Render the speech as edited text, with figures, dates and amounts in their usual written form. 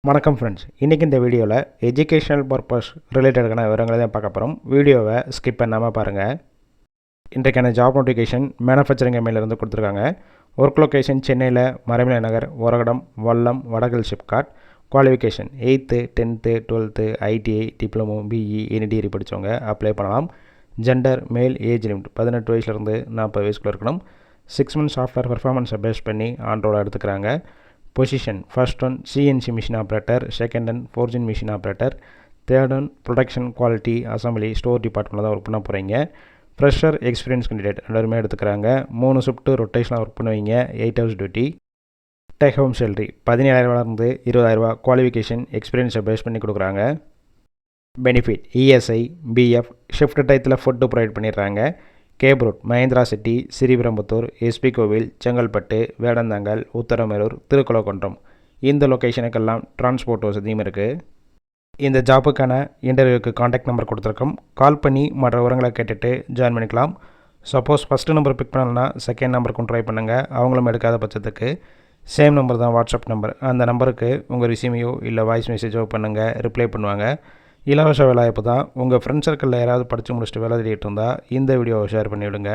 வணக்கம் ஃப்ரெண்ட்ஸ், இன்றைக்கி இந்த வீடியோவில் எஜுகேஷனல் பர்பஸ் ரிலேட்டடான விவரங்களை தான் பார்க்க போகிறோம். வீடியோவை ஸ்கிப் பண்ணாமல் பாருங்கள். இன்றைக்கான ஜாப் நோட்டிஃபிகேஷன் மேனுஃபேக்சரிங் எம்ஐலேருந்து கொடுத்துருக்காங்க. ஒர்க் லொக்கேஷன் சென்னையில் Maraimalai Nagar, Oragadam, Vallam, Vadakal, SIPCOT. Qualification 8th 10th 12th ITI, diploma, BE, any degree படித்தவங்க அப்ளை பண்ணலாம். ஜெண்டர் மேல், ஏஜ் லிமிட் 18 வயசுலேருந்து 40 வயசுக்குள்ளே இருக்கணும். 6 months சாஃப்ட்வேர் பர்ஃபார்மன்ஸை பேஸ் பண்ணி ஆன்ரோட எடுத்துக்கிறாங்க. Position first one CNC machine operator, second one forging machine operator, third one production, quality, assembly, store டிபார்ட்மெண்ட்டில் தான் ஒர்க் பண்ண போகிறீங்க. ஃப்ரெஷர், எக்ஸ்பீரியன்ஸ் கேண்டிடேட் எல்லாருமே எடுத்துக்கிறாங்க. 3 ஷிஃப்ட்டு ரொட்டேஷனாக ஒர்க் பண்ணுவீங்க. 8 hours duty. Take home salary 17,000 20,000. Qualification எக்ஸ்பீரியன்ஸை பேஸ் பண்ணி கொடுக்குறாங்க. பெனிஃபிட் இஎஸ்ஐ, பிஎஃப், ஷிஃப்ட் டயத்தில் ஃபுட்டு ப்ரொவைட் பண்ணிடுறாங்க. கேப் ரோட் மகேந்திரா சிட்டி, ஸ்ரீபெரும்புத்தூர், எஸ்பி கோவில், செங்கல்பட்டு, வேடந்தாங்கல், உத்தரமேரூர், திருக்குளக்குன்றம் இந்த லொக்கேஷனுக்கெல்லாம் டிரான்ஸ்போர்ட் வசதியும் இருக்குது. இந்த ஜாப்புக்கான இன்டர்வியூக்கு காண்டாக்ட் நம்பர் கொடுத்துருக்கோம். கால் பண்ணி மற்ற விவரங்களை கேட்டுட்டு ஜாயின் பண்ணிக்கலாம். சப்போஸ் ஃபஸ்ட்டு நம்பர் பிக் பண்ணலன்னா செகண்ட் நம்பருக்கும் ட்ரை பண்ணுங்கள். அவங்களும் எடுக்காத பட்சத்துக்கு சேம் நம்பர் தான் வாட்ஸ்அப் நம்பர். அந்த நம்பருக்கு உங்கள் ரிசியூமையோ இல்லை வாய்ஸ் மெசேஜோ பண்ணுங்கள், ரிப்ளை பண்ணுவாங்க. இலவச வேலைவாய்ப்பு தான். உங்கள் ஃப்ரெண்ட்ஸ் சர்க்கிளில் யாராவது படித்து முடிச்சுட்டு வேலை தேடிட்டு இருந்தால் இந்த வீடியோவை ஷேர் பண்ணிவிடுங்க.